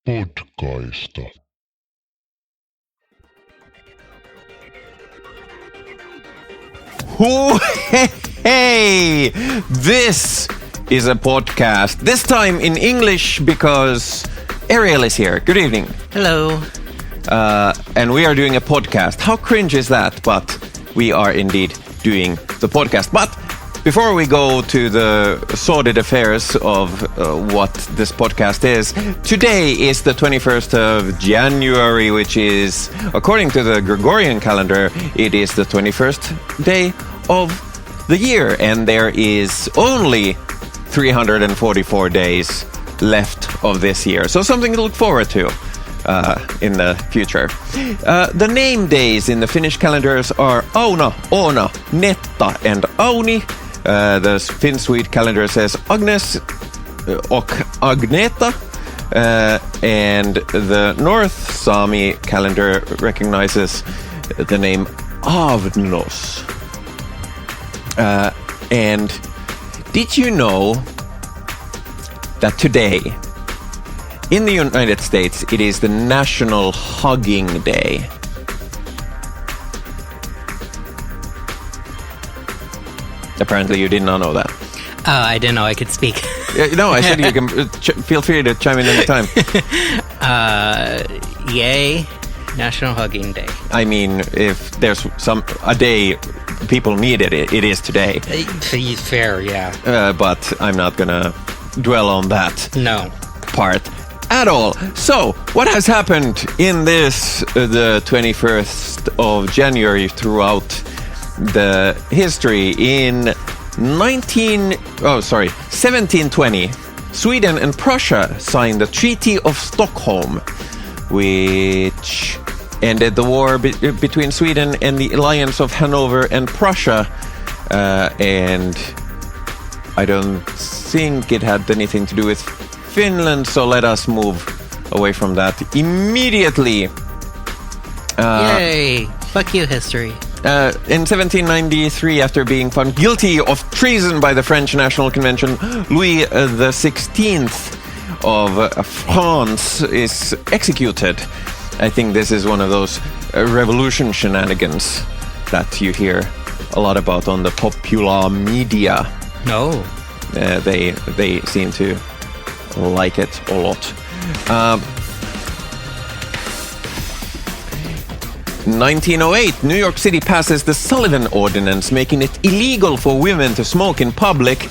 PodKaista. Hey! This is a podcast. This time in English because Arielle is here. Good evening. Hello. And we are doing a podcast. How cringe is that? But we are indeed doing the podcast. But before we go to the sordid affairs of what this podcast is, today is the 21st of January, which is, according to the Gregorian calendar, it is the 21st day of the year. And there is only 344 days left of this year. So something to look forward to in the future. The name days in the Finnish calendars are Auna, Oona, Netta, and Auni. The Finn-Swede calendar says Agnes och Agneta, and the North Sami calendar recognizes the name Avnos. And did you know that today, in the United States, it is the National Hugging Day? Apparently you did not know that. Oh, I didn't know I could speak. No, I said you can feel free to chime in anytime. Yay, National Hugging Day. I mean, if there's a day people need it, it is today. Fair, yeah. But I'm not gonna dwell on that No. part at all. So, what has happened in this, the 21st of January throughout the history? In 1720, Sweden and Prussia signed the Treaty of Stockholm, which ended the war between Sweden and the alliance of Hanover and Prussia, and I don't think it had anything to do with Finland, so let us move away from that immediately. Yay! Fuck you, history. In 1793, after being found guilty of treason by the French National Convention, Louis XVI of France is executed. I think this is one of those revolution shenanigans that you hear a lot about on the popular media. No. They seem to like it a lot. 1908, New York City passes the Sullivan Ordinance, making it illegal for women to smoke in public,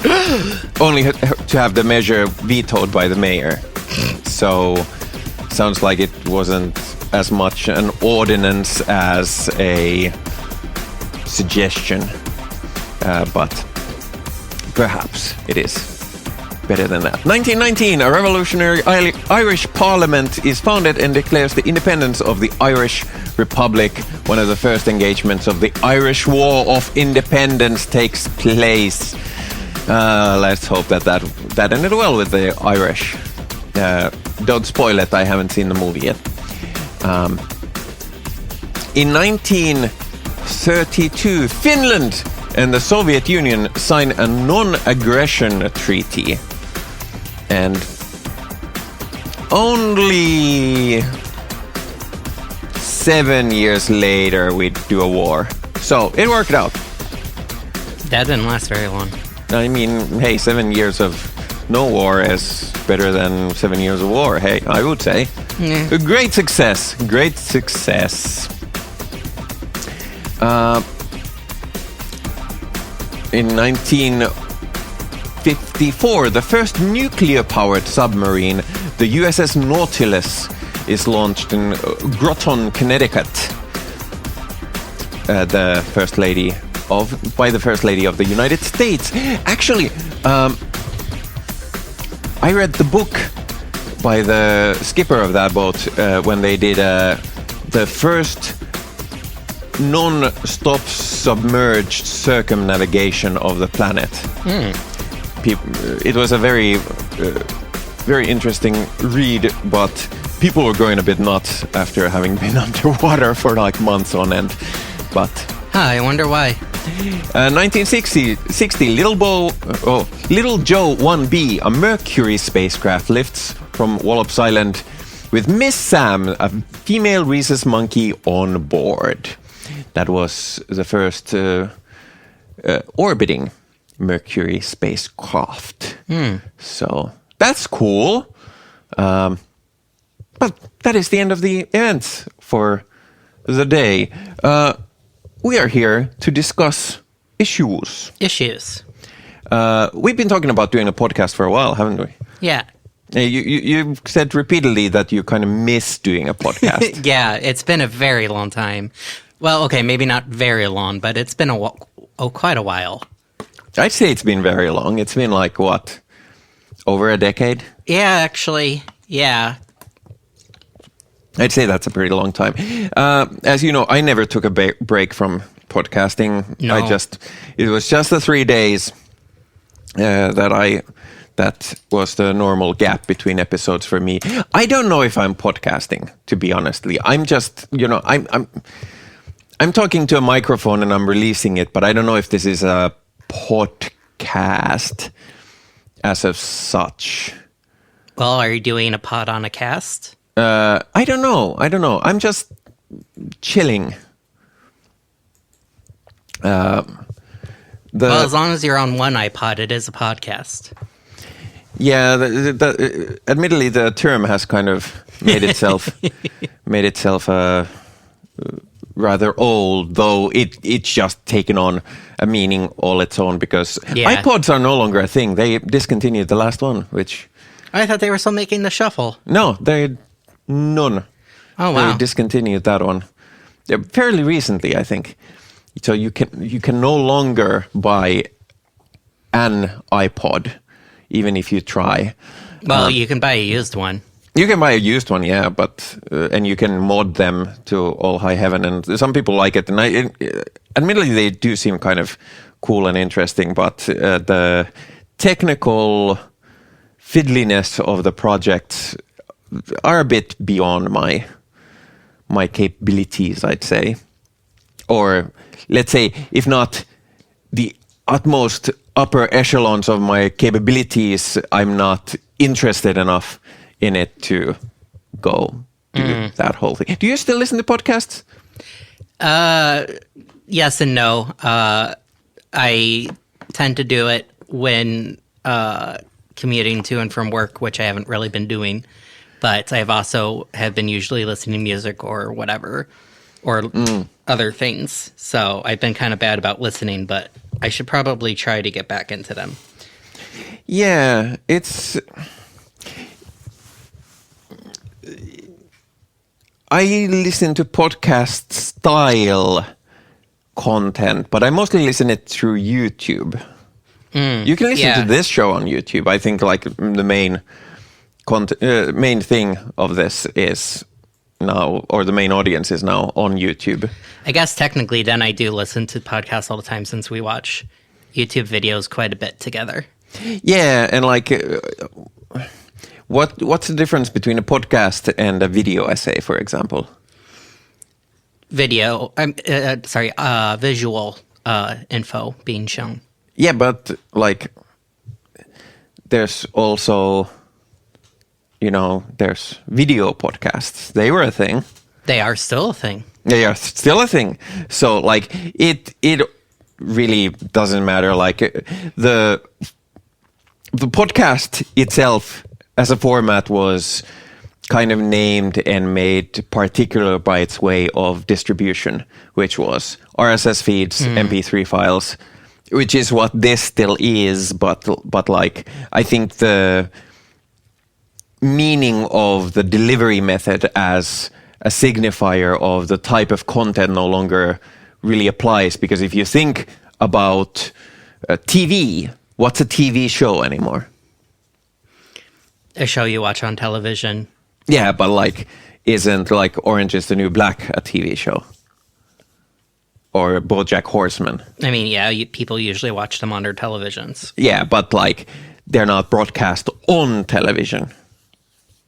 only to have the measure vetoed by the mayor. So, sounds like it wasn't as much an ordinance as a suggestion, but perhaps it is better than that. 1919, a revolutionary Irish parliament is founded and declares the independence of the Irish Republic. One of the first engagements of the Irish War of Independence takes place. Let's hope that ended well with the Irish. Don't spoil it, I haven't seen the movie yet. In 1932, Finland and the Soviet Union sign a non-aggression treaty. And only 7 years later we do a war. So it worked out. That didn't last very long. I mean, hey, 7 years of no war is better than 7 years of war, hey, I would say. Yeah. A great success. Great success. In 1954, the first nuclear-powered submarine, the USS Nautilus, is launched in Groton, Connecticut. By the First Lady of the United States. Actually, I read the book by the skipper of that boat when they did the first non-stop submerged circumnavigation of the planet. It was a very interesting read, but people were going a bit nuts after having been underwater for like months on end. But I wonder why. 1960, Little Joe 1B, a Mercury spacecraft, lifts from Wallops Island with Miss Sam, a female rhesus monkey on board. That was the first orbiting Mercury spacecraft. So that's cool. But that is the end of the events for the day. We are here to discuss issues. We've been talking about doing a podcast for a while, haven't we? Yeah. You said repeatedly that you kind of miss doing a podcast. Yeah, it's been a very long time. Well, okay, maybe not very long, but it's been quite a while. I'd say it's been very long. It's been like, what, over a decade? Yeah, actually, yeah. I'd say that's a pretty long time. As you know, I never took a break from podcasting. No. It was just the 3 days that was the normal gap between episodes for me. I don't know if I'm podcasting, to be honestly. I'm just, I'm talking to a microphone and I'm releasing it, but I don't know if this is a podcast as of such. Well, are you doing a pod on a cast? I don't know. I'm just chilling. Well, as long as you're on one iPod, it is a podcast. Yeah, admittedly, the term has kind of made itself rather old, though it's just taken on a meaning all its own because iPods are no longer a thing. They discontinued the last one, which I thought they were still making the shuffle. No, none. Oh wow! They discontinued that one fairly recently, I think. So you can no longer buy an iPod, even if you try. Well, you can buy a used one. You can buy a used one, yeah, but and you can mod them to all high heaven, and some people like it. And admittedly, they do seem kind of cool and interesting, but the technical fiddliness of the projects are a bit beyond my capabilities, I'd say. Or let's say, if not the utmost upper echelons of my capabilities, I'm not interested enough in it to go do that whole thing. Do you still listen to podcasts? Yes and no. I tend to do it when commuting to and from work, which I haven't really been doing. But I've also have been usually listening to music or whatever, or other things. So I've been kind of bad about listening, but I should probably try to get back into them. Yeah, I listen to podcast style content, but I mostly listen it through YouTube. You can listen to this show on YouTube. I think like the main thing of this is now, or the main audience is now on YouTube. I guess technically then I do listen to podcasts all the time since we watch YouTube videos quite a bit together. Yeah, and like what's the difference between a podcast and a video essay, for example? Visual info being shown. Yeah, but like there's also, there's video podcasts. They were a thing. They are still a thing. They are still a thing. So like it really doesn't matter. Like the podcast itself as a format was kind of named and made particular by its way of distribution, which was RSS feeds, MP3 files, which is what this still is, but like I think the meaning of the delivery method as a signifier of the type of content no longer really applies, because if you think about TV, what's a TV show anymore? A show you watch on television. Yeah, but like, isn't like Orange is the New Black a TV show? Or BoJack Horseman? I mean, yeah, people usually watch them on their televisions. Yeah, but like, they're not broadcast on television.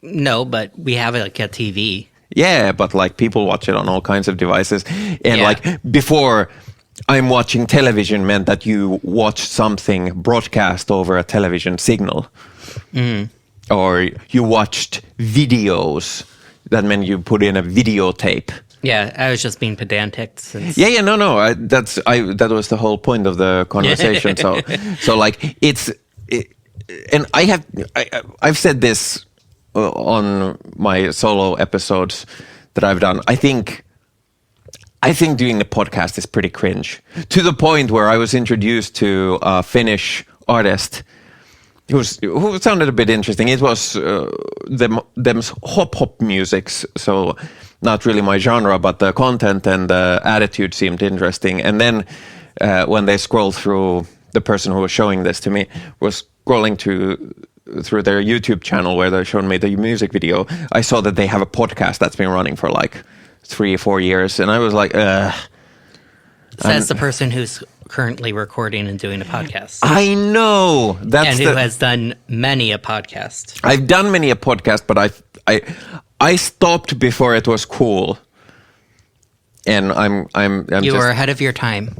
No, but we have like a TV. Yeah, but like people watch it on all kinds of devices. And like before, I'm watching television meant that you watch something broadcast over a television signal. Or you watched videos that meant you put in a videotape. Yeah, I was just being pedantic. Since... Yeah, no. That was the whole point of the conversation. So like and I've said this on my solo episodes that I've done. I think doing the podcast is pretty cringe, to the point where I was introduced to a Finnish artist who sounded a bit interesting. It was them's hop musics, so not really my genre, but the content and the attitude seemed interesting. And then when they scrolled through, the person who was showing this to me was scrolling through their YouTube channel where they're showing me the music video. I saw that they have a podcast that's been running for like 3 or 4 years, and I was like, Says the person who's currently recording and doing a podcast. I know. And who has done many a podcast. I've done many a podcast, but I stopped before it was cool. And I'm you were ahead of your time.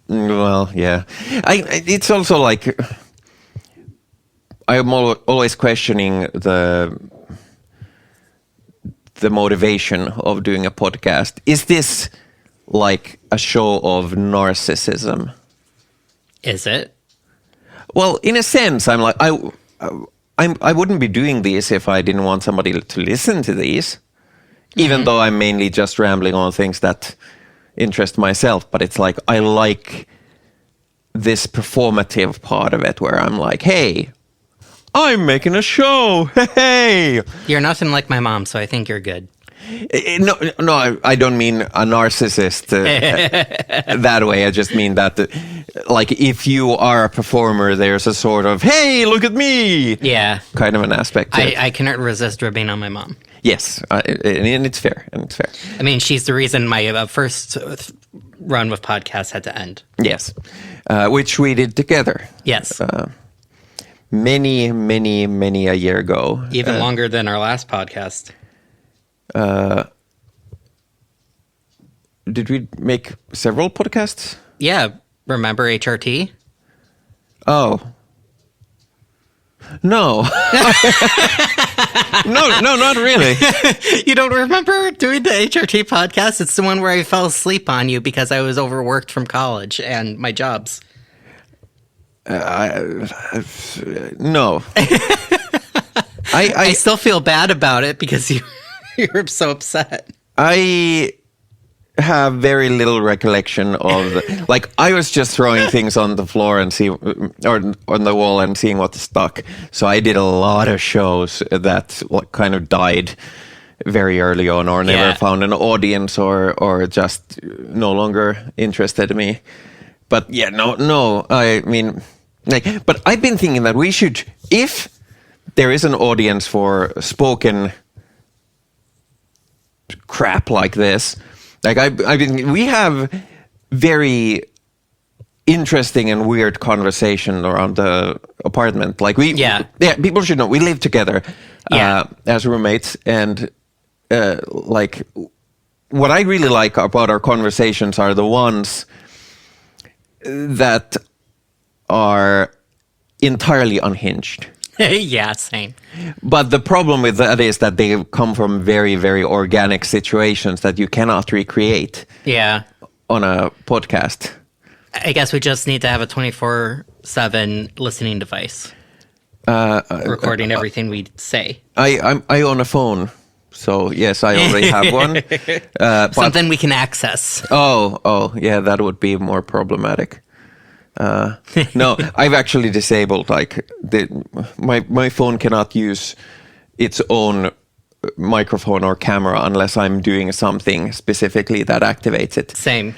Well, yeah. It's also like I'm always questioning the motivation of doing a podcast. Is this like a show of narcissism? Is it? Well, in a sense, I'm like I wouldn't be doing these if I didn't want somebody to listen to these, even though I'm mainly just rambling on things that interest myself. But it's like I like this performative part of it where I'm like, hey, I'm making a show. Hey, you're nothing like my mom, so I think you're good. No, I don't mean a narcissist that way. I just mean that, like, if you are a performer, there's a sort of, hey, look at me, kind of an aspect. I cannot resist ribbing on my mom. Yes, and it's fair. I mean, she's the reason my first run with podcasts had to end. Yes, which we did together. Yes. Many a year ago. Even longer than our last podcast. Did we make several podcasts? Yeah. Remember HRT? Oh. No. No, not really. You don't remember doing the HRT podcast? It's the one where I fell asleep on you because I was overworked from college and my jobs. No. I still feel bad about it because you're so upset. I have very little recollection of like I was just throwing things on the floor and or on the wall and seeing what stuck. So I did a lot of shows that kind of died very early on, or never found an audience, or just no longer interested me. But yeah, no. I mean, like, but I've been thinking that we should, if there is an audience for spoken crap like this, like we have very interesting and weird conversation around the apartment. Like people should know we live together as roommates, and like what I really like about our conversations are the ones that are entirely unhinged. Yeah, same. But the problem with that is that they come from very, very organic situations that you cannot recreate. Yeah. On a podcast. I guess we just need to have a 24/7 listening device, recording everything we say. I own a phone, so yes, I already have one. Something we can access. Oh, yeah, that would be more problematic. No, I've actually disabled, like, my phone cannot use its own microphone or camera unless I'm doing something specifically that activates it. Same.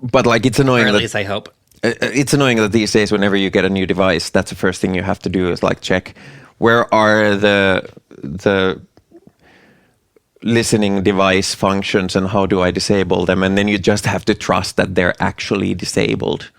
But like, it's annoying. Or at least I hope. It's annoying that these days, whenever you get a new device, that's the first thing you have to do is like check where are the listening device functions and how do I disable them, and then you just have to trust that they're actually disabled.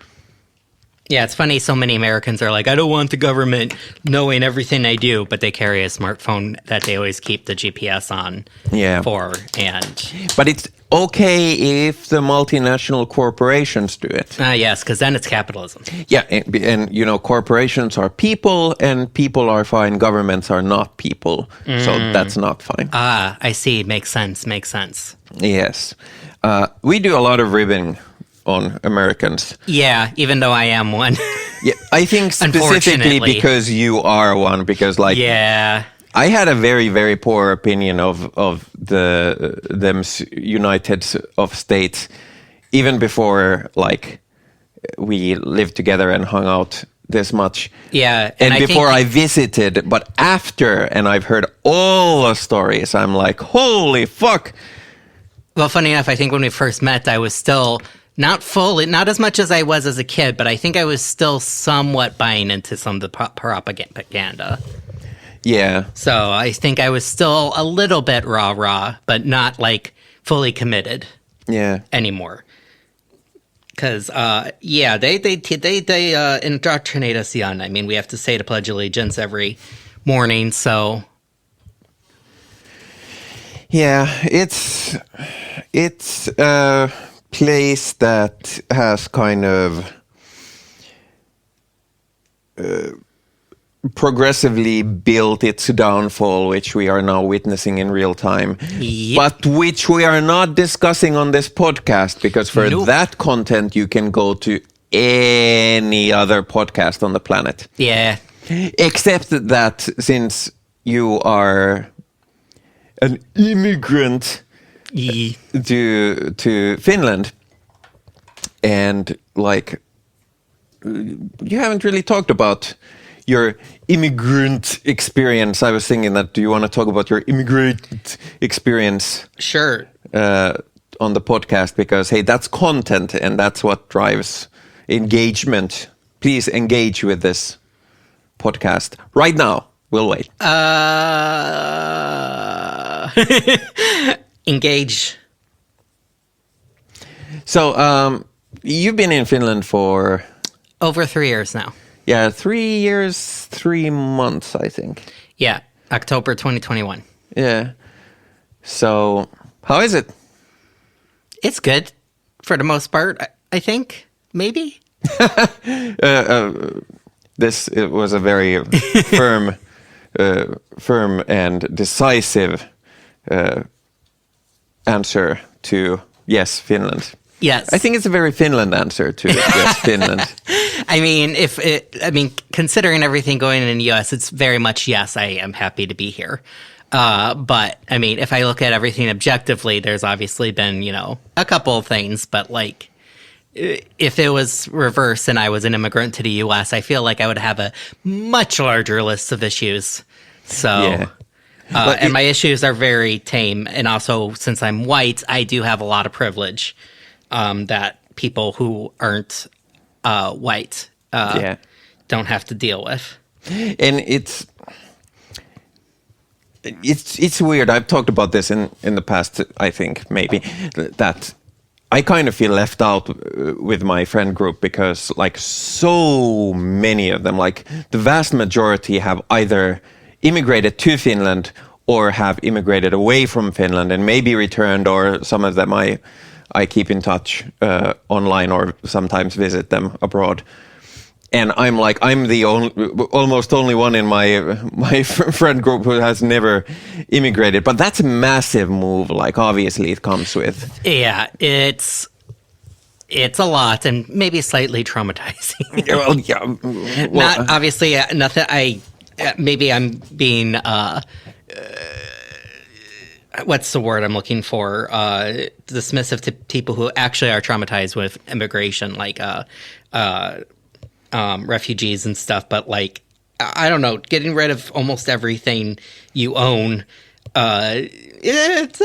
Yeah, it's funny. So many Americans are like, I don't want the government knowing everything I do, but they carry a smartphone that they always keep the GPS on. Yeah. For and. But okay if the multinational corporations do it. Yes, because then it's capitalism. Yeah, and you know, corporations are people, and people are fine. Governments are not people, so that's not fine. I see. Makes sense. Yes, we do a lot of ribbing on Americans. Yeah, even though I am one. Yeah, I think specifically because you are one. Because yeah. I had a very, very poor opinion of them United States, even before like we lived together and hung out this much. Yeah, and before I visited, but after, and I've heard all the stories, I'm like, holy fuck. Well, funny enough, I think when we first met, I was still not as much as I was as a kid, but I think I was still somewhat buying into some of the propaganda. Yeah. So I think I was still a little bit rah, but not like fully committed. Yeah. Anymore. Because, they indoctrinate us young. I mean, we have to say the Pledge of Allegiance every morning, so. Yeah, it's a place that has kind of progressively built its downfall, which we are now witnessing in real time, but which we are not discussing on this podcast, because for that content you can go to any other podcast on the planet. Yeah. Except that since you are an immigrant to Finland, and like you haven't really talked about your immigrant experience. I was thinking that, do you want to talk about your immigrant experience? Sure. On the podcast, because, hey, that's content and that's what drives engagement. Please engage with this podcast right now. We'll wait. Engage. So, you've been in Finland for... over 3 years now. Yeah, 3 years, 3 months, I think. Yeah, October 2021. Yeah. So, how is it? It's good, for the most part, I think. Maybe? It was a very firm and decisive answer to yes, Finland. Yes. I think it's a very Finland answer to yes, Finland. I mean, considering everything going on in the U.S., it's very much yes, I am happy to be here. But I mean, if I look at everything objectively, there's obviously been, a couple of things, but like, if it was reversed and I was an immigrant to the U.S., I feel like I would have a much larger list of issues. So, yeah. And my issues are very tame. And also, since I'm white, I do have a lot of privilege that people who aren't white don't have to deal with. And it's weird. I've talked about this in the past, I think, maybe, that I kind of feel left out with my friend group, because like so many of them, like the vast majority, have either immigrated to Finland or have immigrated away from Finland and maybe returned, or some of them I keep in touch online or sometimes visit them abroad. And I'm the almost only one in my friend group who has never immigrated. But that's a massive move. Like, obviously, it comes with. Yeah, it's a lot, and maybe slightly traumatizing. Well, yeah. Well, not obviously nothing. Maybe I'm being what's the word I'm looking for? Dismissive to people who actually are traumatized with immigration, like refugees and stuff. But like, I don't know, getting rid of almost everything you own, it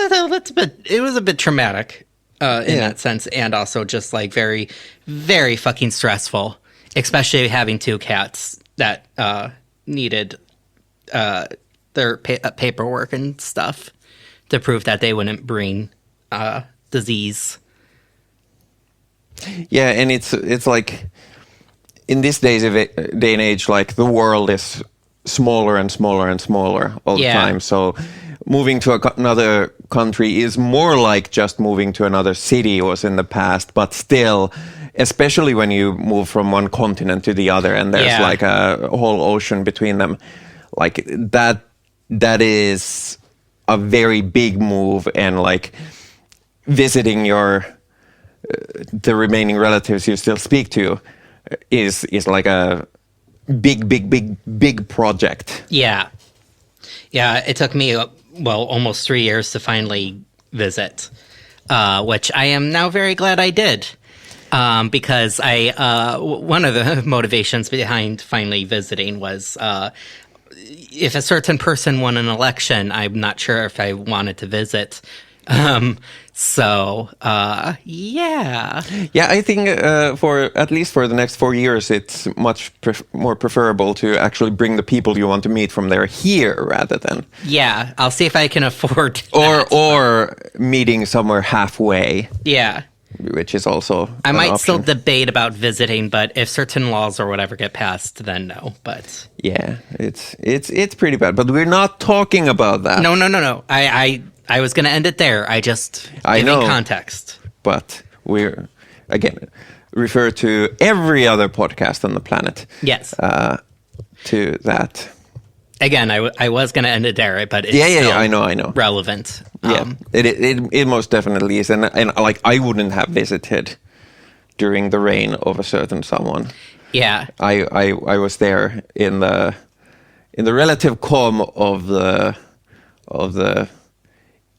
was a bit traumatic in that sense, and also just like very, very fucking stressful, especially having 2 cats that needed their paperwork and stuff to prove that they wouldn't bring disease. Yeah, and it's like, in this day and age, like the world is smaller and smaller and smaller all the time. So moving to another country is more like just moving to another city was in the past, but still, especially when you move from one continent to the other and there's like a whole ocean between them, like that is a very big move, and like visiting the remaining relatives you still speak to is like a big project. Yeah. It took me almost 3 years to finally visit, which I am now very glad I did, because one of the motivations behind finally visiting was if a certain person won an election, I'm not sure if I wanted to visit. I think for at least for the next 4 years, it's much more preferable to actually bring the people you want to meet from there here rather than I'll see if I can afford or meeting somewhere halfway. Which is also I might option. still debate about visiting, but if certain laws or whatever get passed, then no. But it's pretty bad. But we're not talking about that. No. I was going to end it there. I know context. But we're again refer to every other podcast on the planet. Yes. To that. Again, I was going to end it there, but it's still I know relevant. It most definitely is, and like I wouldn't have visited during the reign of a certain someone. Yeah, I was there in the relative calm of the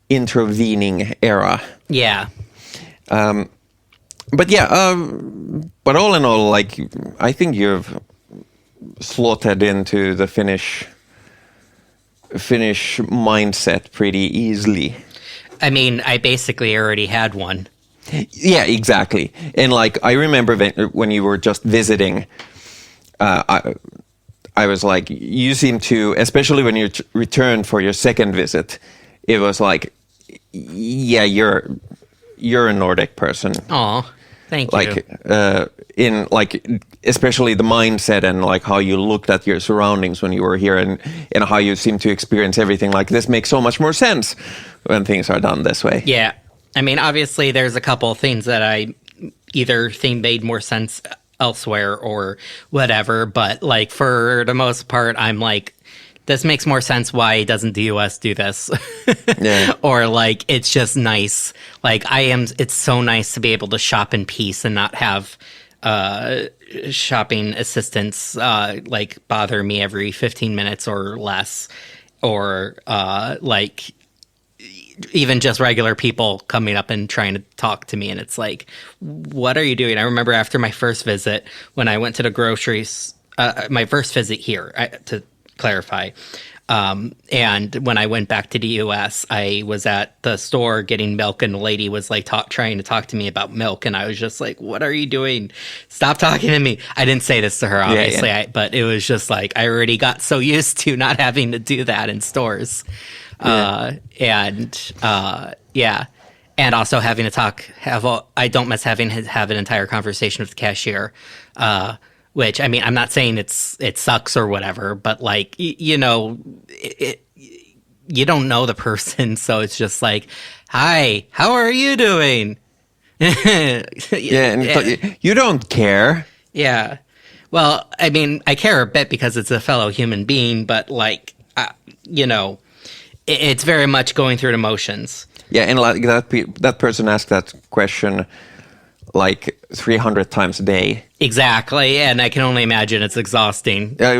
intervening era. Yeah. But all in all, like I think you've slotted into the Finnish mindset pretty easily. I mean, I basically already had one. Yeah, exactly. And like I remember when you were just visiting, I was like, you seem to, especially when you returned for your second visit, it was like, yeah, you're a Nordic person. Aw, thank you. Like in like especially the mindset and like how you looked at your surroundings when you were here and how you seem to experience everything. Like this makes so much more sense when things are done this way. Yeah, I mean, obviously, there's a couple of things that I either think made more sense elsewhere or whatever, but like for the most part, I'm like, this makes more sense. Why doesn't the US do this? Yeah. Or like, it's just nice. Like it's so nice to be able to shop in peace and not have shopping assistants like bother me every 15 minutes or less, or like even just regular people coming up and trying to talk to me, and it's like, what are you doing? I remember after my first visit, when I went to the groceries, my first visit here, to clarify, and when I went back to the US, I was at the store getting milk, and the lady was like trying to talk to me about milk, and I was just like, what are you doing? Stop talking to me. I didn't say this to her, obviously, Yeah. But it was just like, I already got so used to not having to do that in stores. And also having to I don't miss having to have an entire conversation with the cashier, which, I mean, I'm not saying it sucks or whatever, but like, you know, you don't know the person. So it's just like, hi, how are you doing? And you don't care. Yeah. Well, I mean, I care a bit because it's a fellow human being, but like, you know, it's very much going through the motions. Yeah, and like that person asked that question like 300 times a day. Exactly, and I can only imagine it's exhausting. Not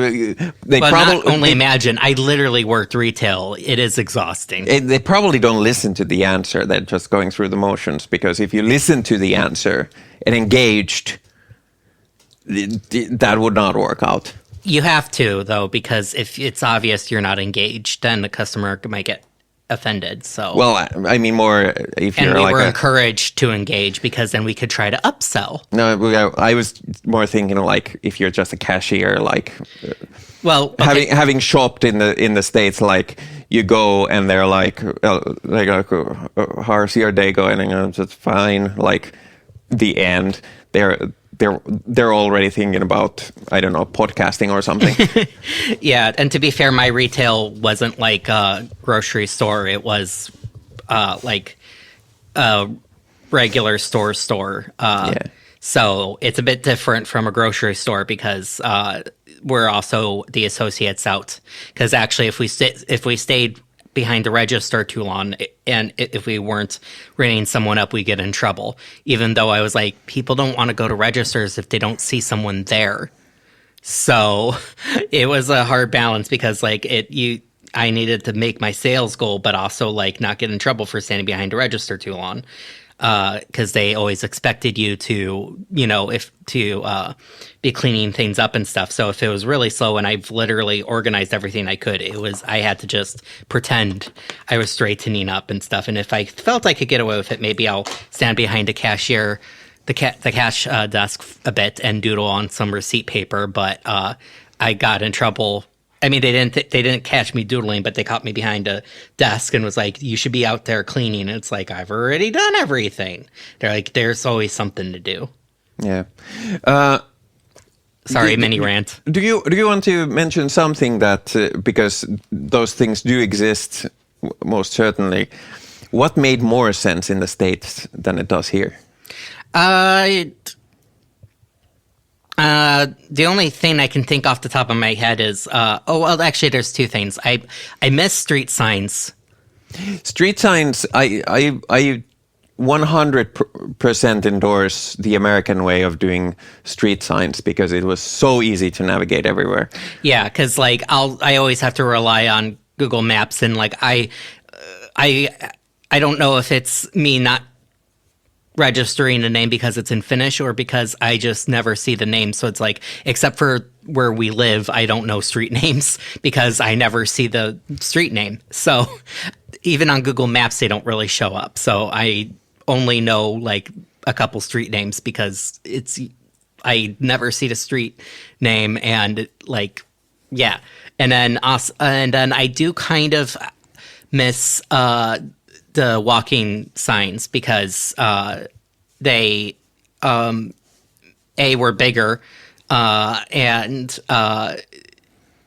only imagine. I literally worked retail. It is exhausting. They probably don't listen to the answer. They're just going through the motions, because if you listen to the answer and engaged, that would not work out. You have to, though, because if it's obvious you're not engaged, then the customer might get offended. So, well, I mean, more if you're we like were encouraged to engage, because then we could try to upsell. No, I was more thinking like if you're just a cashier, like, well, okay. having shopped in the States, like you go and they're like how's your day going? And it's fine. Like the end, they're already thinking about, I don't know, podcasting or something. Yeah, and to be fair, my retail wasn't like a grocery store. It was like a regular store. So it's a bit different from a grocery store because we're also the associates out. Because actually, if we stayed behind the register too long, and if we weren't ringing someone up, we get in trouble. Even though I was like, people don't want to go to registers if they don't see someone there. So it was a hard balance because like I needed to make my sales goal, but also like not get in trouble for standing behind a register too long. Because they always expected you to, be cleaning things up and stuff. So if it was really slow and I've literally organized everything I could, I had to just pretend I was straightening up and stuff. And if I felt I could get away with it, maybe I'll stand behind a cashier, the cash desk a bit and doodle on some receipt paper. But I got in trouble. I mean, they didn't catch me doodling, but they caught me behind a desk and was like, "You should be out there cleaning." And it's like, I've already done everything. They're like, "There's always something to do." Yeah. Sorry, mini rant. Do you want to mention something that because those things do exist, most certainly, what made more sense in the States than it does here? The only thing I can think off the top of my head is, actually, there's two things. I miss street signs. Street signs, I 100% endorse the American way of doing street signs because it was so easy to navigate everywhere. Yeah, because like I always have to rely on Google Maps, and like I don't know if it's me not registering a name because it's in Finnish or because I just never see the name. So it's like, except for where we live, I don't know street names because I never see the street name. So even on Google Maps, they don't really show up. So I only know like a couple street names because I never see the street name, and like, yeah. And then I do kind of miss the walking signs because they were bigger and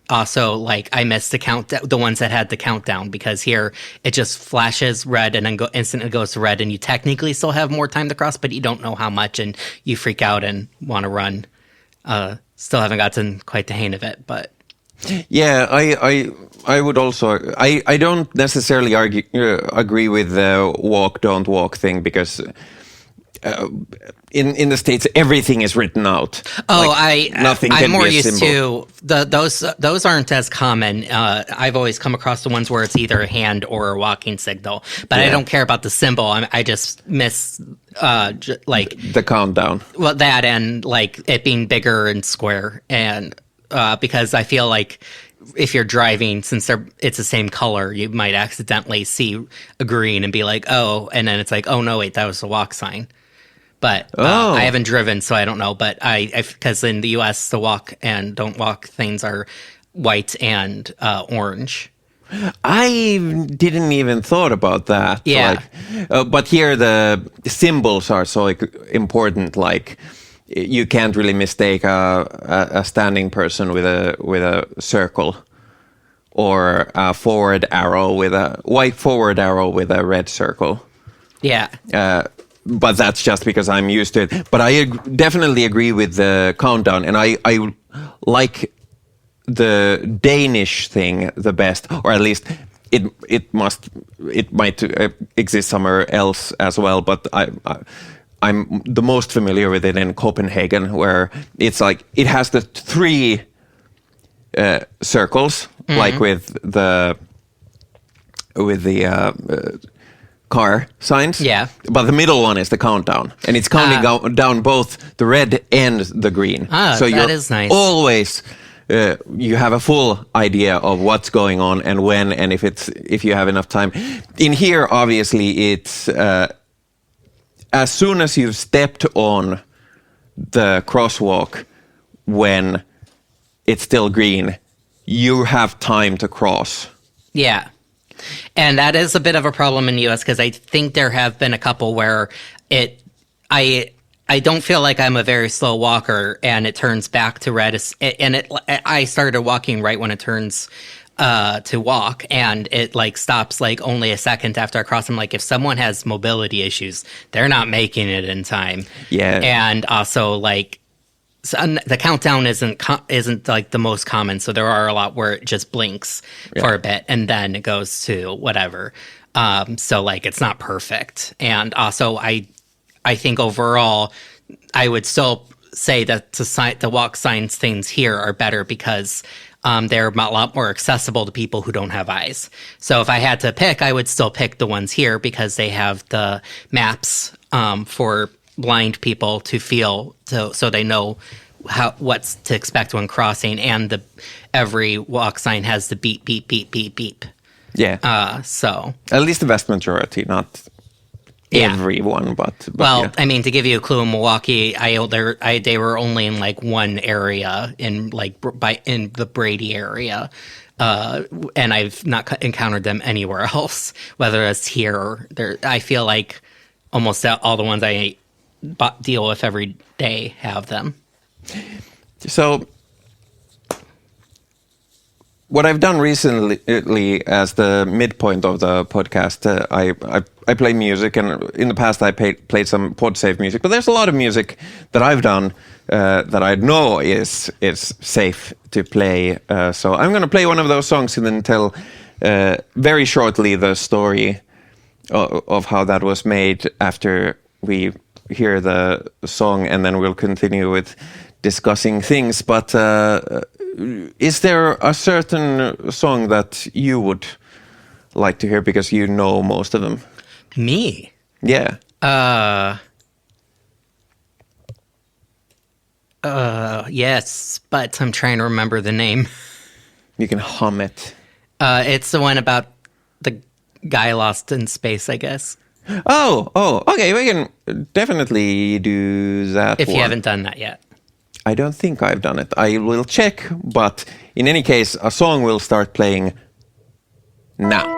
also like I missed the ones that had the countdown, because here it just flashes red and then instantly goes to red, and you technically still have more time to cross, but you don't know how much, and you freak out and want to run. Still haven't gotten quite the hang of it, but yeah, I would also I don't necessarily agree with the walk don't walk thing because in the States everything is written out. Oh, like, nothing I'm can more be a used symbol. to those aren't as common. I've always come across the ones where it's either a hand or a walking signal, but I don't care about the symbol. I just miss like the countdown. Well, that and like it being bigger and square, and because I feel like if you're driving, since it's the same color, you might accidentally see a green and be like, oh, and then it's like, oh no, wait, that was a walk sign. But I haven't driven, so I don't know. But because in the U.S. the walk and don't walk things are white and orange. I didn't even thought about that. Yeah. Like, but here the symbols are so important. Like you can't really mistake a standing person with a circle, or a forward arrow with a white forward arrow with a red circle. Yeah. But that's just because I'm used to it. But I definitely agree with the countdown, and I like the Danish thing the best, or at least it might exist somewhere else as well. But I'm the most familiar with it in Copenhagen, where it's like it has the three circles, like with the car signs. Yeah. But the middle one is the countdown, and it's counting down both the red and the green. So that is nice. Always you have a full idea of what's going on and when, and if you have enough time. In here, obviously, it's as soon as you've stepped on the crosswalk when it's still green, you have time to cross. Yeah. And that is a bit of a problem in the U.S. because I think there have been a couple where I I don't feel like I'm a very slow walker, and it turns back to red. I started walking right when it turns to walk, and it like stops like only a second after I cross. I'm like, if someone has mobility issues, they're not making it in time. Yeah. And also like the countdown isn't like the most common, so there are a lot where it just blinks for a bit and then it goes to whatever. So like it's not perfect, and also I think overall, I would still say that the walk signs things here are better because they're a lot more accessible to people who don't have eyes. So if I had to pick, I would still pick the ones here because they have the maps for blind people to feel, so they know what's to expect when crossing, and every walk sign has the beep, beep, beep, beep, beep. Yeah. So at least the vast majority, not everyone, but well, yeah. I mean, to give you a clue, in Milwaukee, they were only in like one area in the Brady area, and I've not encountered them anywhere else. Whether it's here or there, I feel like almost all the ones I deal with every day have them. So what I've done recently as the midpoint of the podcast, I play music, and in the past I played some PodSafe music, but there's a lot of music that I've done that I know is safe to play. So I'm going to play one of those songs and then tell very shortly the story of how that was made after we hear the song, and then we'll continue with discussing things. But is there a certain song that you would like to hear because you know most of them? Me? Yeah. Yes, but I'm trying to remember the name. You can hum it. It's the one about the guy lost in space, I guess. Oh, okay, we can definitely do that If one. you haven't done that yet. I don't think I've done it. I will check, but in any case, a song will start playing now.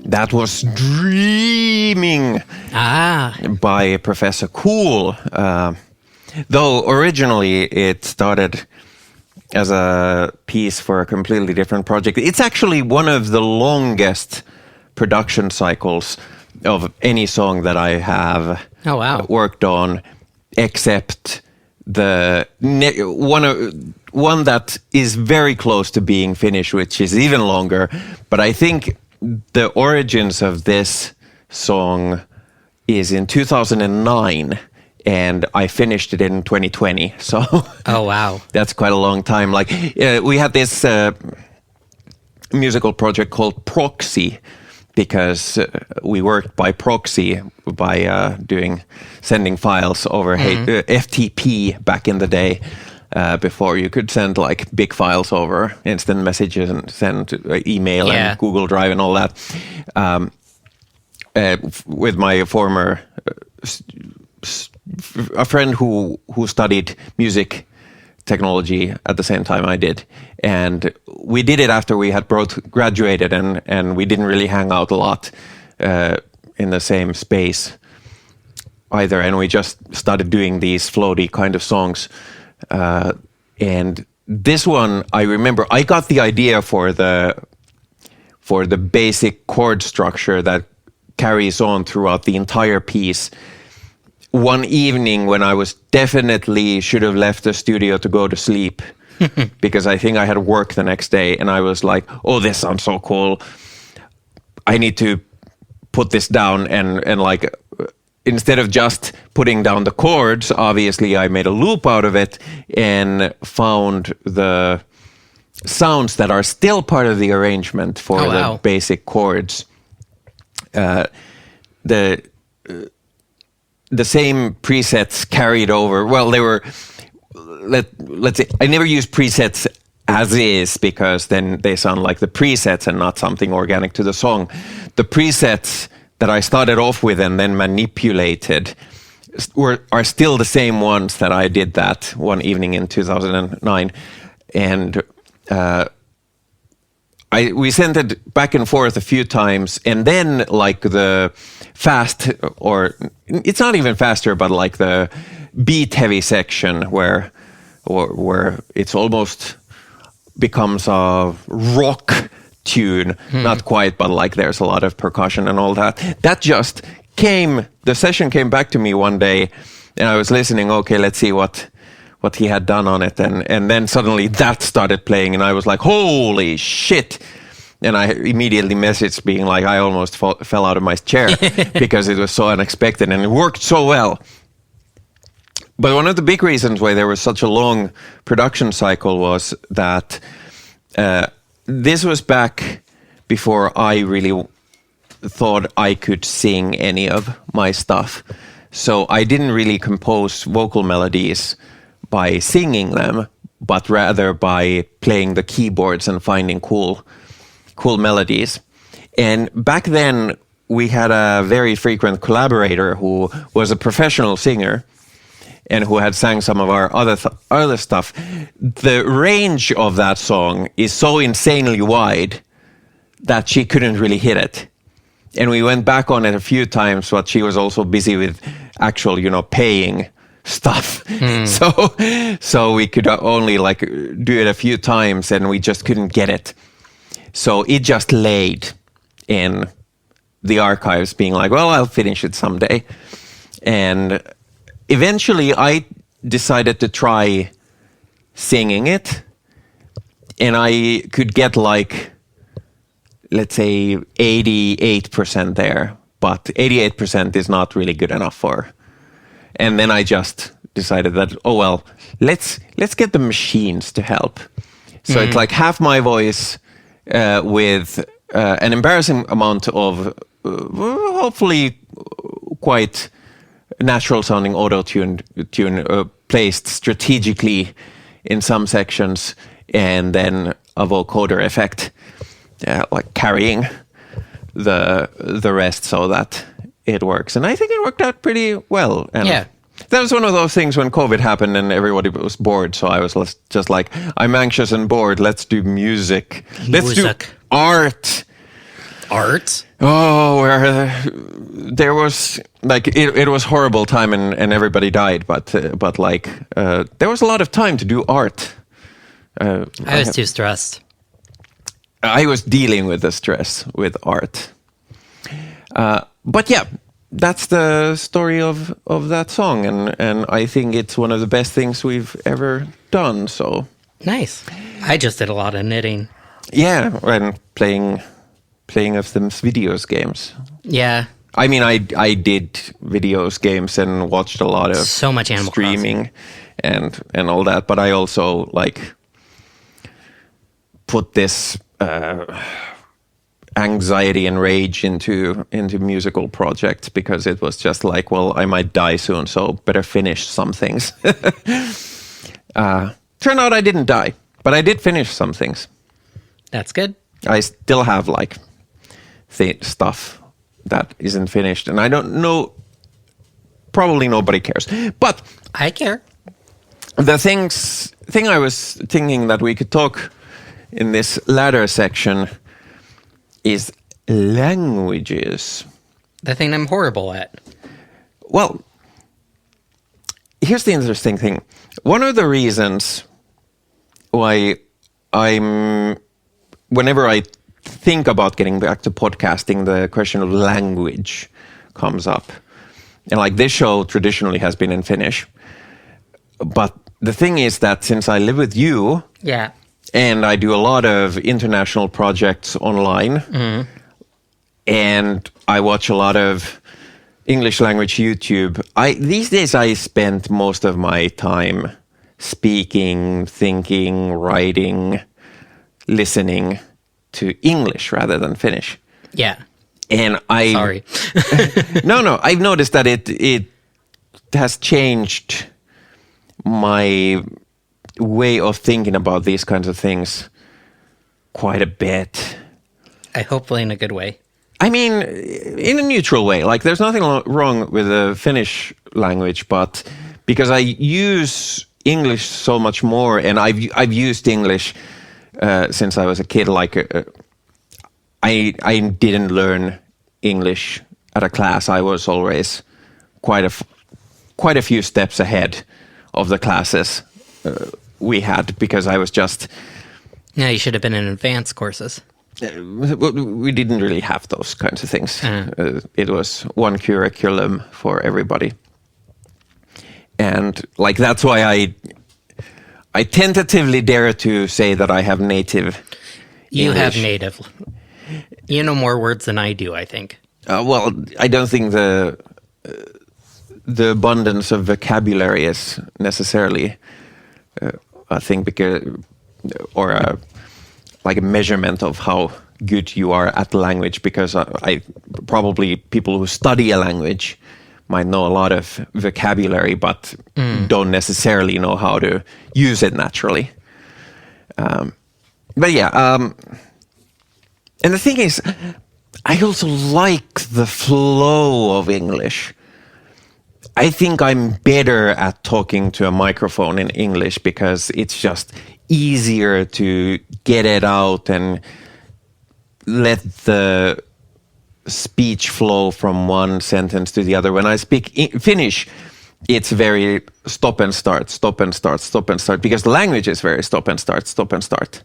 That was Dreaming by Professor Cool. Though originally it started as a piece for a completely different project. It's actually one of the longest production cycles of any song that I have worked on, except the one that is very close to being finished, which is even longer. But I think the origins of this song is in 2009, and I finished it in 2020. So, that's quite a long time. Like we had this musical project called Proxy, because we worked by proxy by sending files over FTP back in the day. Before you could send like big files over instant messages and send email and Google Drive and all that. With my former a friend who studied music technology at the same time I did, and we did it after we had both graduated, and we didn't really hang out a lot in the same space either, and we just started doing these floaty kind of songs. And this one, I remember I got the idea for the basic chord structure that carries on throughout the entire piece one evening when I was definitely should have left the studio to go to sleep because I think I had work the next day, and I was like, oh, this sounds so cool. I need to put this down and like, instead of just putting down the chords, obviously I made a loop out of it and found the sounds that are still part of the arrangement for the basic chords. The same presets carried over. Well, they were, let's say, I never use presets as is because then they sound like the presets and not something organic to the song. The presets that I started off with and then manipulated are still the same ones that I did that one evening in 2009. And we sent it back and forth a few times, and then like the fast, or it's not even faster, but like the beat heavy section where it's almost becomes a rock tune, not quite, but like there's a lot of percussion and all that. That just the session came back to me one day, and I was listening, okay, let's see what he had done on it, and then suddenly that started playing, and I was like, holy shit. And I immediately messaged being like, I almost fell out of my chair because it was so unexpected and it worked so well. But one of the big reasons why there was such a long production cycle was that this was back before I really thought I could sing any of my stuff. So I didn't really compose vocal melodies by singing them, but rather by playing the keyboards and finding cool melodies. And back then we had a very frequent collaborator who was a professional singer and who had sang some of our other stuff. The range of that song is so insanely wide that she couldn't really hit it. And we went back on it a few times, but she was also busy with actual, paying stuff. So we could only like do it a few times, and we just couldn't get it. So it just laid in the archives being like, well, I'll finish it someday. And eventually I decided to try singing it, and I could get like, let's say 88% there, but 88% is not really good enough for. And then I just decided that, oh, well, let's get the machines to help. So it's like half my voice with an embarrassing amount of hopefully quite natural sounding auto-tune placed strategically in some sections, and then a vocoder effect like carrying the rest so that it works. And I think it worked out pretty well. And that was one of those things when COVID happened and everybody was bored. So I was just like, I'm anxious and bored. Let's do music. Let's do art. Art? Oh, where there was like it was horrible time and everybody died, but like there was a lot of time to do art. I was too stressed. I was dealing with the stress with art. But yeah, that's the story of that song, and I think it's one of the best things we've ever done. So Nice. I just did a lot of knitting. yeah, and playing of them videos games. Yeah. I mean, I did videos games and watched a lot of So much Animal streaming and all that, but I also like put this anxiety and rage into musical projects because it was just like, well, I might die soon, so better finish some things. Turned out I didn't die, but I did finish some things. That's good. I still have like stuff that isn't finished, and I don't know. Probably nobody cares, but I care. the thing I was thinking that we could talk in this latter section is languages. The thing I'm horrible at. Well, here's the interesting thing. One of the reasons why whenever I think about getting back to podcasting, the question of language comes up. And like this show traditionally has been in Finnish. But the thing is that since I live with you, Yeah. and I do a lot of international projects online, and I watch a lot of English language YouTube, these days I spend most of my time speaking, thinking, writing, listening to English rather than Finnish. Yeah. And Sorry. No, I've noticed that it has changed my way of thinking about these kinds of things quite a bit. Hopefully in a good way. I mean, in a neutral way. Like, there's nothing wrong with the Finnish language, but because I use English so much more, and I've used English since I was a kid. Like, I didn't learn English at a class. I was always quite a few steps ahead of the classes we had, because I was just... No, you should have been in advanced courses. We didn't really have those kinds of things. It was one curriculum for everybody. And like that's why I tentatively dare to say that I have native You English. have native. You know more words than I do, I think. Well, I don't think the abundance of vocabulary is necessarily a thing, because like a measurement of how good you are at the language, because I probably people who study a language might know a lot of vocabulary, but don't necessarily know how to use it naturally. But yeah, and the thing is, I also like the flow of English. I think I'm better at talking to a microphone in English because it's just easier to get it out and let the speech flow from one sentence to the other. When I speak Finnish, it's very stop and start, stop and start, stop and start, because the language is very stop and start, stop and start.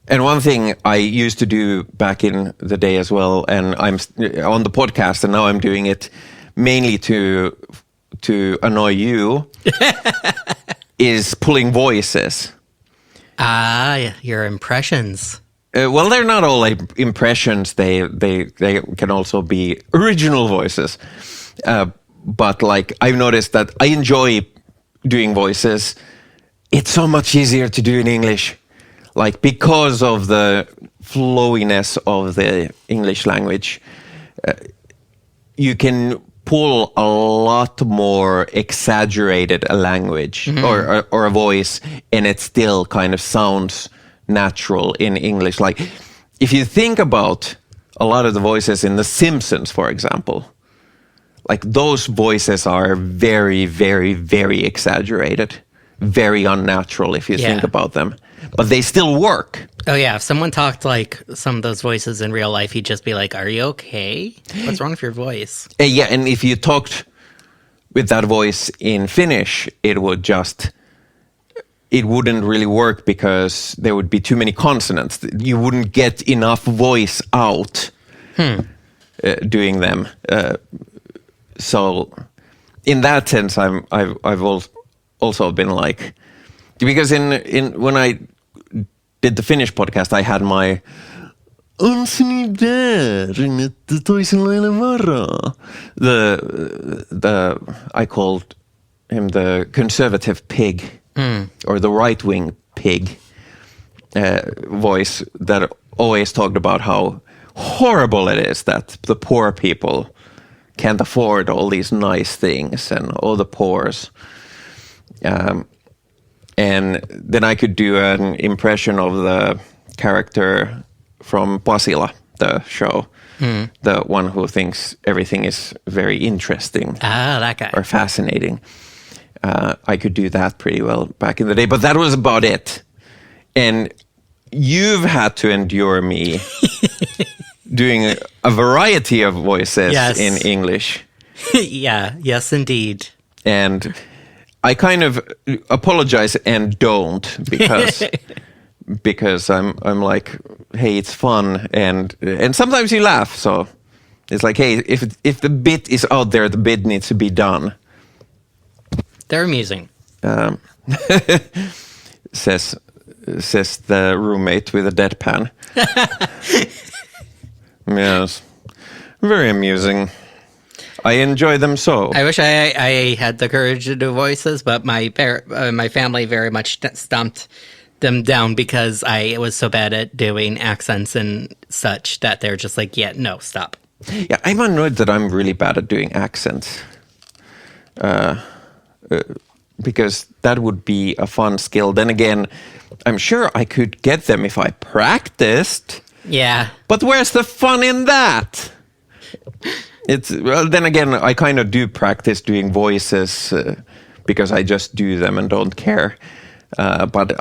And one thing I used to do back in the day as well, and I'm on the podcast, and now I'm doing it mainly to annoy you, is pulling voices. Your impressions. Well, they're not all like impressions. They can also be original voices. But like I've noticed that I enjoy doing voices. It's so much easier to do in English. Like, because of the flowiness of the English language, you can pull a lot more exaggerated a language or a voice, and it still kind of sounds natural in English. Like, if you think about a lot of the voices in The Simpsons, for example, like those voices are very, very, very exaggerated. very unnatural if you Yeah. think about them. But they still work. Oh yeah, if someone talked like some of those voices in real life, he'd just be like, "Are you okay? What's wrong with your voice?" Yeah, and if you talked with that voice in Finnish, it wouldn't really work because there would be too many consonants. You wouldn't get enough voice out doing them. So, in that sense, I've also been like, because in when I did the Finnish podcast, I had my "On sinni där, että toisella ei ole varaa." I called him the conservative pig, or the right-wing pig voice that always talked about how horrible it is that the poor people can't afford all these nice things and all the poors. And then I could do an impression of the character from Pasila, the show, the one who thinks everything is very interesting Ah, that guy. or fascinating. I could do that pretty well back in the day, but that was about it. And you've had to endure me doing a variety of voices Yes. in English. Yeah, yes, indeed. And I kind of apologize and don't because I'm like, hey, it's fun, and sometimes you laugh. So it's like, hey, if the bit is out there, the bit needs to be done. They're amusing. Says the roommate with a deadpan. Yes, very amusing. I enjoy them so. I wish I had the courage to do voices, but my family very much stomped them down because I was so bad at doing accents and such that they're just like, yeah, no, stop. Yeah, I'm annoyed that I'm really bad at doing accents. Because that would be a fun skill. Then again, I'm sure I could get them if I practiced. Yeah. But where's the fun in that? Well, then again, I kind of do practice doing voices because I just do them and don't care. But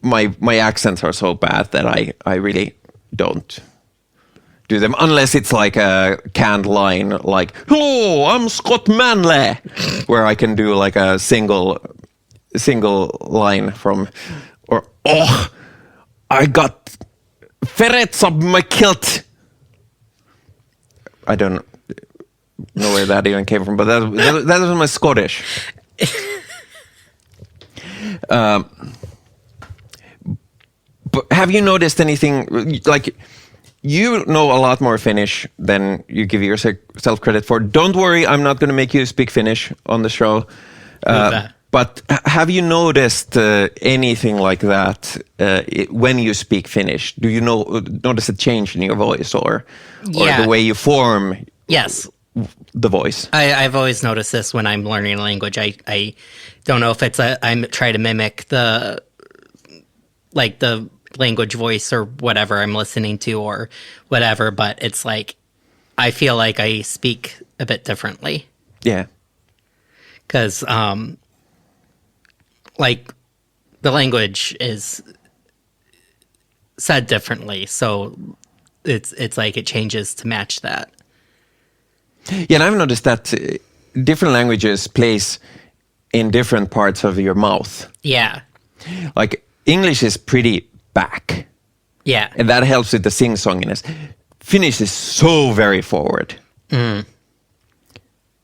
my accents are so bad that I really don't do them unless it's like a canned line, like "Hello, I'm Scott Manley," where I can do like a single line from, or "Oh, I got ferrets up my kilt." I don't know where that even came from, but that was my Scottish. But have you noticed anything, like, you know a lot more Finnish than you give yourself credit for. Don't worry, I'm not going to make you speak Finnish on the show. But have you noticed anything like that when you speak Finnish? Do you notice a change in your voice or the way you form Yes. the voice? I've always noticed this when I'm learning a language. I don't know if it's I'm trying to mimic the language voice or whatever I'm listening to or whatever, but it's like I feel like I speak a bit differently. Yeah. Because like the language is said differently, so it's like it changes to match that. Yeah, and I've noticed that different languages place in different parts of your mouth. Yeah. Like English is pretty back. Yeah. And that helps with the sing-songiness. Finnish is so very forward.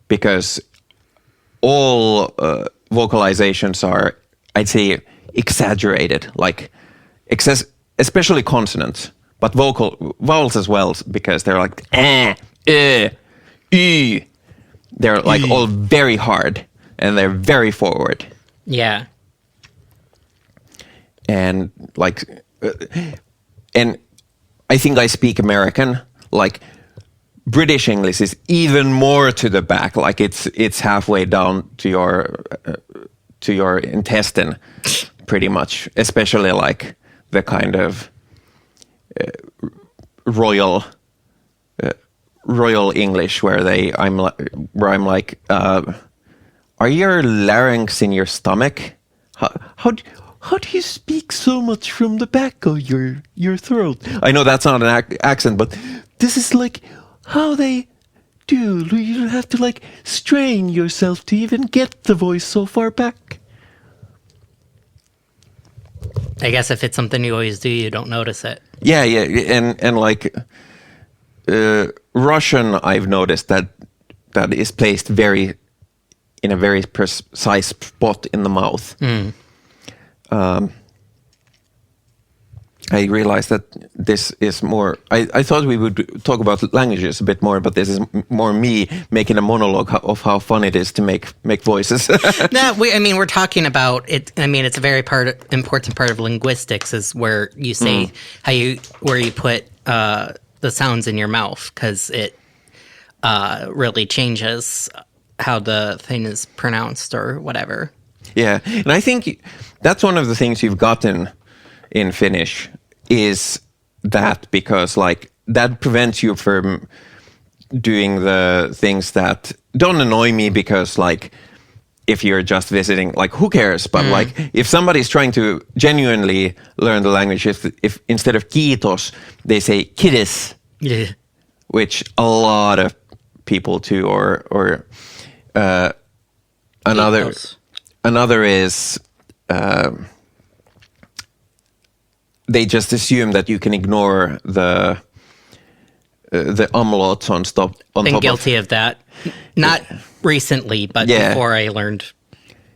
Because all vocalizations are, I'd say, exaggerated. Like, especially consonants, but vowels as well, because they're like, y. They're like all very hard, and they're very forward. Yeah. And like, and I think I speak American. Like, British English is even more to the back. Like it's halfway down to your intestine, pretty much. Especially like the kind of royal English where I'm like, are your larynx in your stomach? how do you speak so much from the back of your throat? I know that's not an accent, but this is like how they do. You have to like strain yourself to even get the voice so far back. I guess if it's something you always do, you don't notice it. Yeah, and like Russian, I've noticed that is placed in a very precise spot in the mouth. I realized that this is more. I thought we would talk about languages a bit more, but this is more me making a monologue of how fun it is to make voices. No, we're talking about it. I mean, it's a very important part of linguistics is where you say where you put the sounds in your mouth, because it really changes how the thing is pronounced or whatever. Yeah, and I think that's one of the things you've gotten in Finnish is that, because like that prevents you from doing the things that don't annoy me, because like if you're just visiting, like who cares? But like if somebody's trying to genuinely learn the language, if instead of kiitos they say kiitos, which a lot of people do, or another is they just assume that you can ignore the umlauts on top. Been guilty of that, not recently, but before I learned.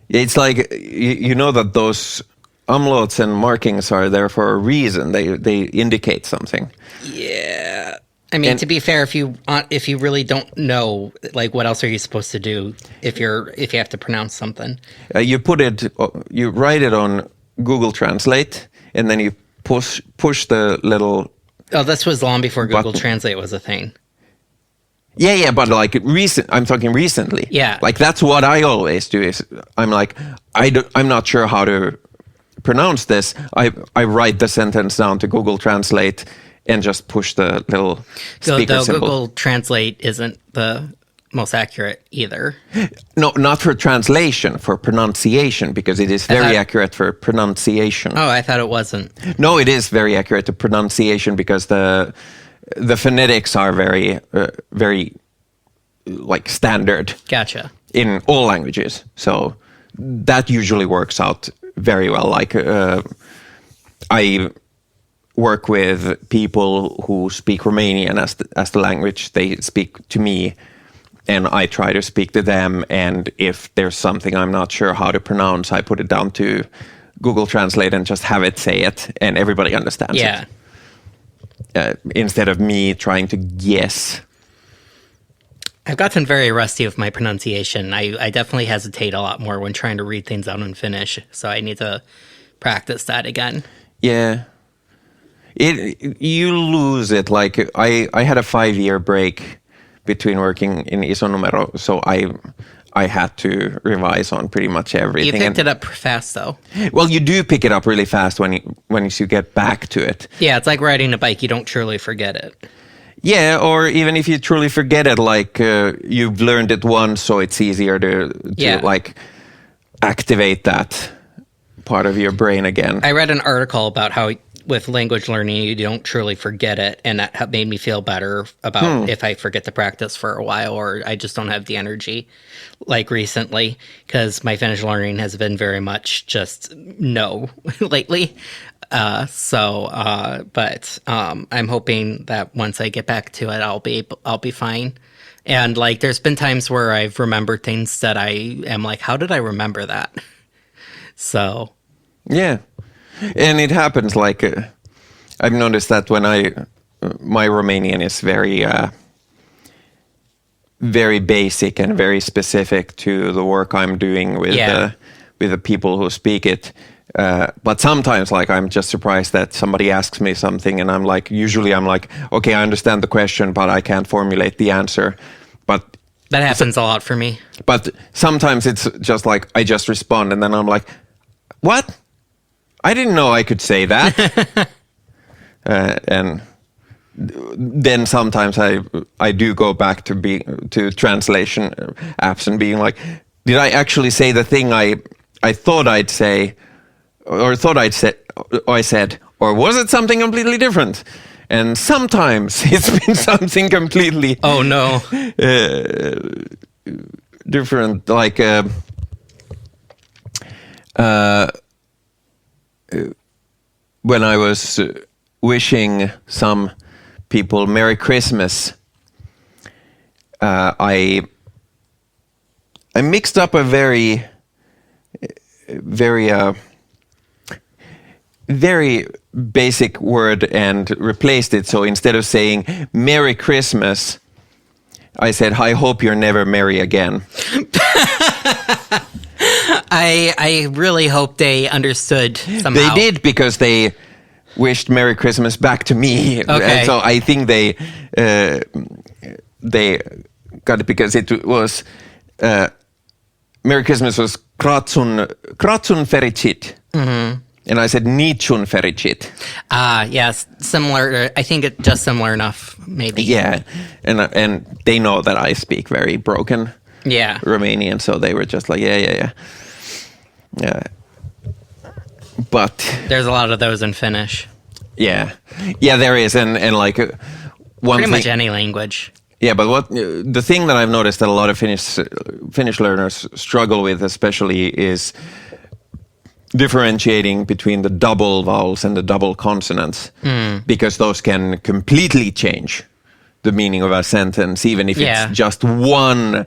It's like you know that those umlauts and markings are there for a reason. They indicate something. Yeah. I mean, to be fair, if you really don't know, like, what else are you supposed to do if you have to pronounce something? You write it on Google Translate, and then you push the little. Oh, this was long before Google Translate was a thing. Yeah, but like I'm talking recently. Yeah, like that's what I always do. Is I'm like I'm not sure how to pronounce this. I write the sentence down to Google Translate and just push the little speaker symbol. Google Translate isn't the most accurate either. No, not for translation, for pronunciation, because it is very accurate for pronunciation. Oh, I thought it wasn't. No, it is very accurate to pronunciation, because the phonetics are very, very like standard. Gotcha. In all languages. So that usually works out very well. Like I work with people who speak Romanian as the language. They speak to me, and I try to speak to them. And if there's something I'm not sure how to pronounce, I put it down to Google Translate and just have it say it, and everybody understands it. Instead of me trying to guess. I've gotten very rusty with my pronunciation. I definitely hesitate a lot more when trying to read things out in Finnish, so I need to practice that again. Yeah. You lose it. Like I had a 5-year break between working in Iso Numero, so I had to revise on pretty much everything. You picked it up fast, though. Well, you do pick it up really fast when you get back to it. Yeah, it's like riding a bike. You don't truly forget it. Yeah, or even if you truly forget it, like you've learned it once, so it's easier to like activate that part of your brain again. I read an article about how with language learning, you don't truly forget it, and that made me feel better about if I forget to practice for a while or I just don't have the energy, like recently, because my Finnish learning has been very much just no lately. But I'm hoping that once I get back to it, I'll be fine. And like, there's been times where I've remembered things that I am like, how did I remember that? So, yeah. And it happens like I've noticed that when my Romanian is very very basic and very specific to the work I'm doing with the people who speak it. But sometimes, like, I'm just surprised that somebody asks me something, and usually I'm like, okay, I understand the question, but I can't formulate the answer. But that happens a lot for me. But sometimes it's just like I just respond, and then I'm like, what? I didn't know I could say that. And then sometimes I do go back to translation apps and being like, did I actually say the thing I I thought I'd say, or thought I'd said, or I said, or was it something completely different? And sometimes it's been something completely Oh no. different, like when I was wishing some people Merry Christmas, I mixed up a very basic word and replaced it. So instead of saying Merry Christmas, I said, I hope you're never merry again. I really hope they understood somehow. They did, because they wished Merry Christmas back to me. Okay. So I think they got it because it was Merry Christmas was Kratsun Fericit. Mm-hmm. And I said Nichun Fericit. Yes, similar. I think it's just similar enough, maybe. Yeah, and they know that I speak very broken Romanian, so they were just like, yeah. But there's a lot of those in Finnish. Yeah, there is, and like one pretty thing, much any language. Yeah, but the thing that I've noticed that a lot of Finnish learners struggle with, especially, is differentiating between the double vowels and the double consonants, because those can completely change the meaning of a sentence, even if it's just one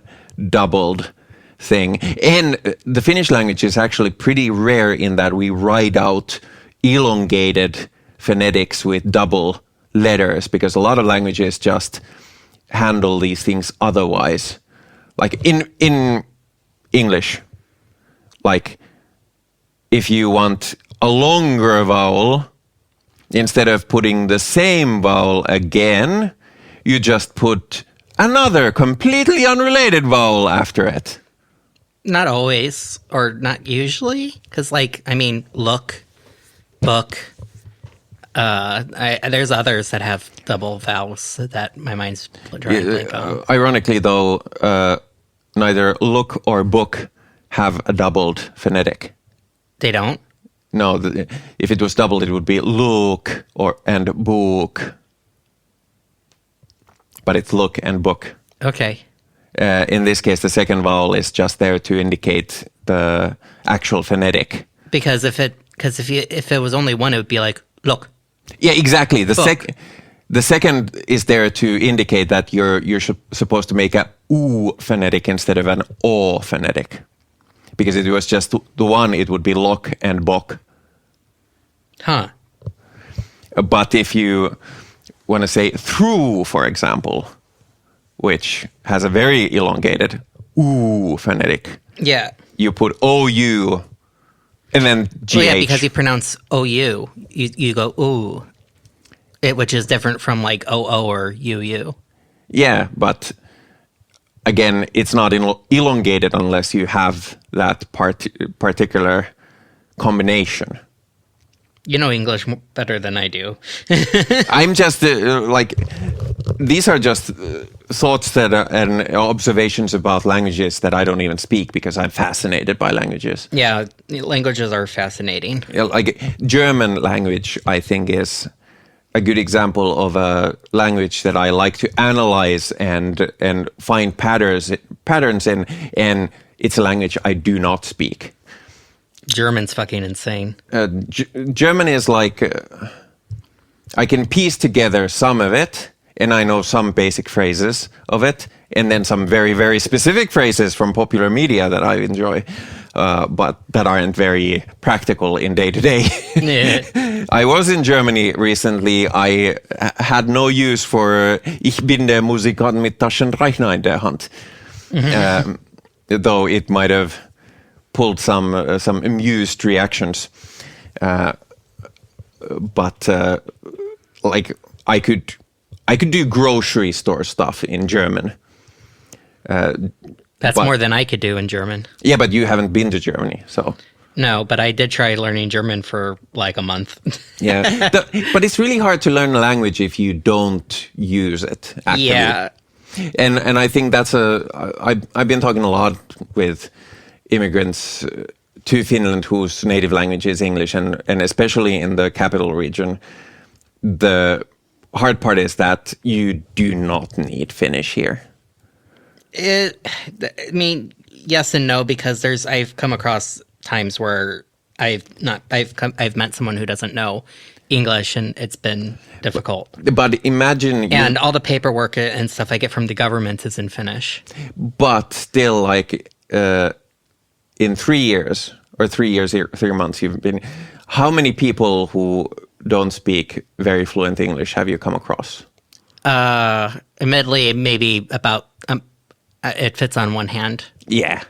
doubled thing. And the Finnish language is actually pretty rare in that we write out elongated phonetics with double letters, because a lot of languages just handle these things otherwise. Like in English, like if you want a longer vowel, instead of putting the same vowel again, you just put another completely unrelated vowel after it. Not always, or not usually, because, like, I mean, look, book. There's others that have double vowels that my mind's drawing a blank on. Ironically, though, neither look or book have a doubled phonetic. They don't? No, if it was doubled, it would be look and book. But it's look and book. Okay. In this case, the second vowel is just there to indicate the actual phonetic. Because if it was only one, it would be like look. Yeah, exactly. The second is there to indicate that you're supposed to make a oo phonetic instead of an o phonetic. Because if it was just the one, it would be lock and bok. Huh. But if you want to say through, for example, which has a very elongated oo phonetic. Yeah. You put OU and then GH. Well, yeah, because you pronounce OU. You go ooh. Which is different from like OO or UU. Yeah, but again, it's not elongated unless you have that particular combination. You know English better than I do. I'm just these are just thoughts and observations about languages that I don't even speak because I'm fascinated by languages. Yeah, languages are fascinating. Like German language, I think, is a good example of a language that I like to analyze and find patterns in, and it's a language I do not speak. German's fucking insane. German is like, I can piece together some of it, and I know some basic phrases of it, and then some very, very specific phrases from popular media that I enjoy, but that aren't very practical in day-to-day. Yeah. I was in Germany recently. I had no use for Ich bin der Musikant mit Taschenrechner in der Hand. Though it might have pulled some amused reactions. But like I could do grocery store stuff in German. That's more than I could do in German. Yeah, but you haven't been to Germany, so. No, but I did try learning German for like a month. Yeah, but it's really hard to learn a language if you don't use it actively. Yeah. And I think that's I've been talking a lot with immigrants to Finland whose native language is English, and especially in the capital region, the hard part is that you do not need Finnish here. I mean, yes and no, because I've come across times where I've met someone who doesn't know English, and it's been difficult. But imagine... And all the paperwork and stuff I get from the government is in Finnish. But still, like, in 3 years, or 3 years, 3 months, you've been... How many people who don't speak very fluent English have you come across? Admittedly, maybe about... it fits on one hand. Yeah.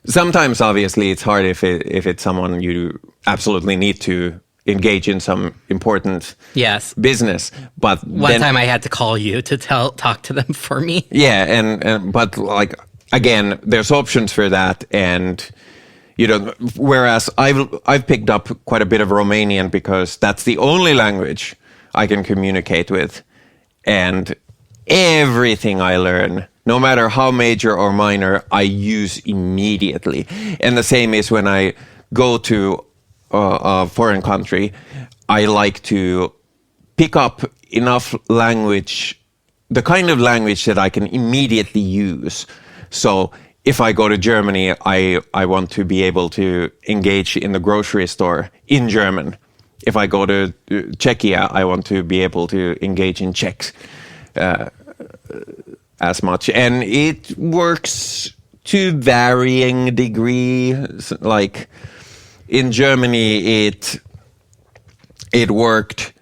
Sometimes, obviously, it's hard if it's someone you absolutely need to engage in some important business. But one time I had to call you to talk to them for me. Yeah, and but like again, there's options for that, and you know, whereas I've picked up quite a bit of Romanian because that's the only language I can communicate with, and everything I learn, no matter how major or minor, I use immediately. And the same is when I go to a foreign country, I like to pick up enough language, the kind of language that I can immediately use. So if I go to Germany, I want to be able to engage in the grocery store in German. If I go to Czechia, I want to be able to engage in Czech as much. And it works to varying degrees. Like in Germany, it worked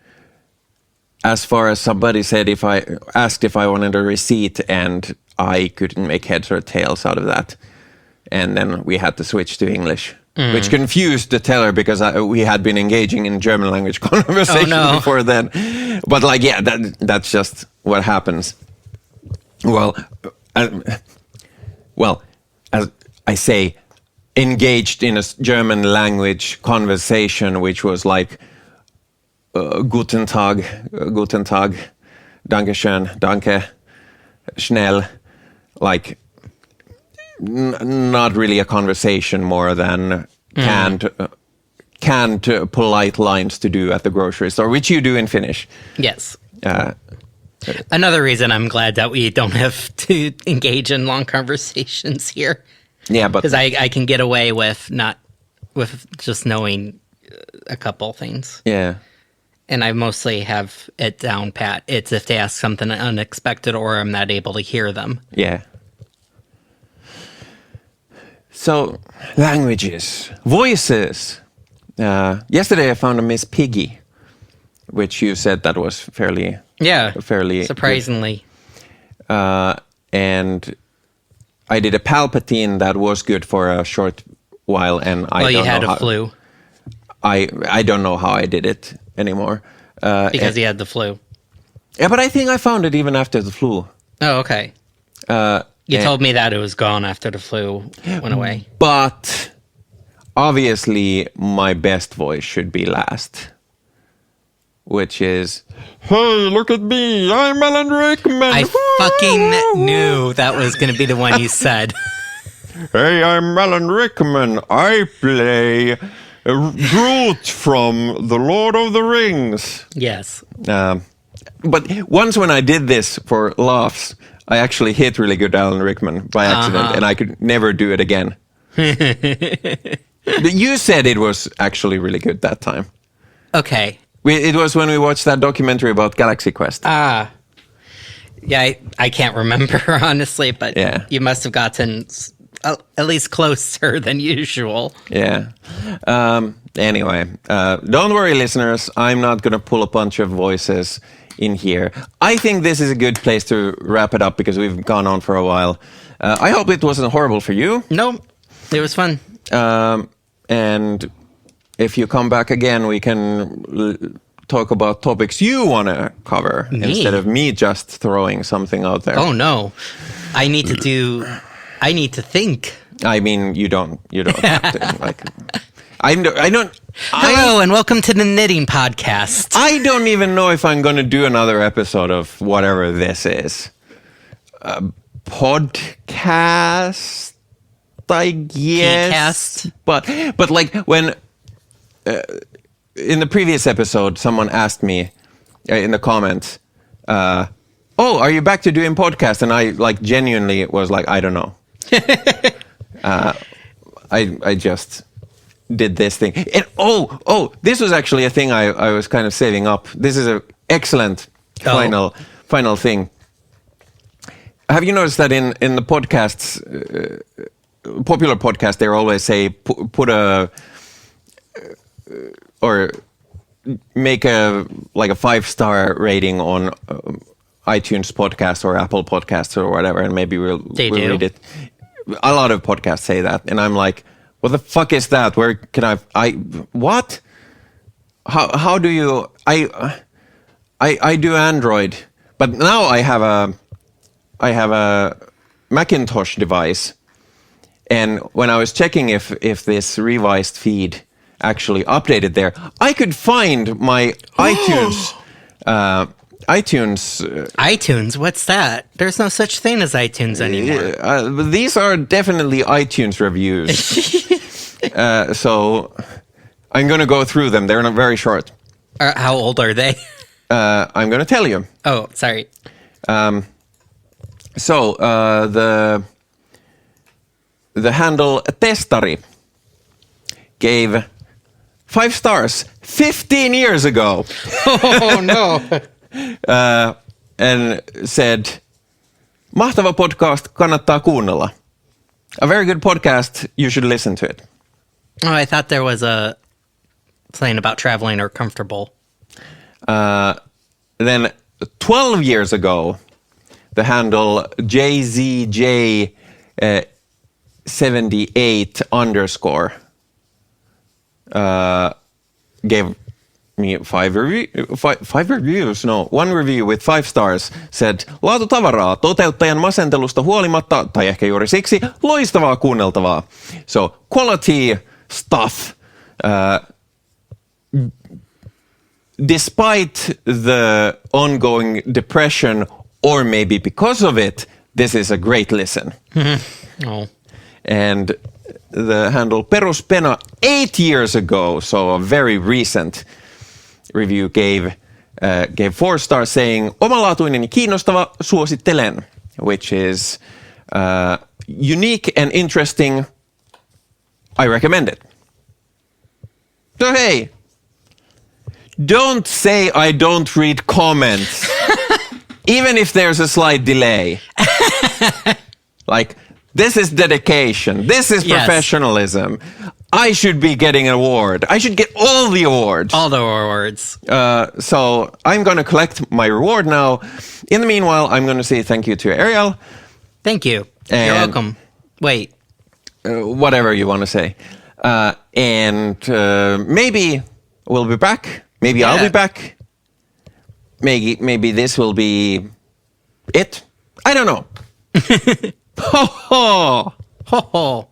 as far as somebody said if I asked if I wanted a receipt and I couldn't make heads or tails out of that. And then we had to switch to English, which confused the teller because we had been engaging in German language conversation before then. But like, yeah, that's just what happens. Well, as I say, engaged in a German language conversation, which was like, Guten Tag, Danke schön, Danke, schnell, like not really a conversation, more than canned polite lines to do at the grocery store, which you do in Finnish. Yes. Another reason I'm glad that we don't have to engage in long conversations here. Yeah, but because I can get away with just knowing a couple things. Yeah. And I mostly have it down pat. It's if they ask something unexpected or I'm not able to hear them. Yeah. So, languages, voices. Yesterday I found a Miss Piggy, which you said that was fairly surprisingly. And I did a Palpatine that was good for a short while, and you had a flu. I don't know how I did it anymore. Because he had the flu. Yeah, but I think I found it even after the flu. Oh, okay. You told me that it was gone after the flu went away. But obviously my best voice should be last, which is, "Hey, look at me, I'm Alan Rickman." I fucking knew that was going to be the one you said. "Hey, I'm Alan Rickman. I play Groot from The Lord of the Rings." Yes. But once when I did this for laughs, I actually hit really good Alan Rickman by accident, and I could never do it again. You said it was actually really good that time. Okay. It was when we watched that documentary about Galaxy Quest. Yeah, I can't remember, honestly, but you must have gotten at least closer than usual. Yeah. Anyway, don't worry, listeners. I'm not going to pull a bunch of voices in here. I think this is a good place to wrap it up because we've gone on for a while. I hope it wasn't horrible for you. No, it was fun. And if you come back again, we can talk about topics you want to cover instead of me just throwing something out there. Oh, no. I need to think. I mean, you don't have to. Like, I don't. Hello, and welcome to the Knitting Podcast. I don't even know if I'm going to do another episode of whatever this is. PodKaista. I guess. PodKaista? But like when in the previous episode, someone asked me in the comments, "Oh, are you back to doing podcast?" And I like genuinely was like, I don't know. I just did this thing. And this was actually a thing I was kind of saving up. This is an excellent final thing. Have you noticed that in the podcasts, popular podcasts, they always say put a or make a 5-star rating on iTunes podcast or Apple podcasts or whatever, and maybe we'll read it. A lot of podcasts say that, and I'm like, what the fuck is that? Where can I what? How do you I do Android, but now I have a Macintosh device, and when I was checking if this revised feed actually updated there, I could find my iTunes. iTunes? What's that? There's no such thing as iTunes anymore. These are definitely iTunes reviews. So I'm going to go through them. They're not very short. How old are they? I'm going to tell you. Oh, sorry. So the handle Testari gave 5 stars 15 years ago. Oh, no. And said, mahtava podcast, kannattaa kuunnella. A very good podcast, you should listen to it. Oh, I thought there was a saying about traveling or comfortable. Then 12 years ago, the handle JZJ 78 underscore gave me 5 reviews. No, 1 review with 5 stars said, laatutavaraa, toteuttajan masentelusta huolimatta, tai ehkä juuri siksi, loistavaa kuunneltavaa. So, quality stuff. Despite the ongoing depression, or maybe because of it, this is a great listen. Oh. And the handle Peruspena 8 years ago, so a very recent review, gave 4 stars saying, omalaatuinen ja kiinnostava, suosittelen, which is unique and interesting. I recommend it. So hey, don't say I don't read comments, even if there's a slight delay. Like, this is dedication. This is professionalism. I should be getting an award. I should get all the awards. All the awards. So I'm going to collect my reward now. In the meanwhile, I'm going to say thank you to Arielle. Thank you. You're welcome. Wait. Whatever you want to say. And maybe we'll be back. Maybe I'll be back. Maybe this will be it. I don't know. Ho ho. Ho ho.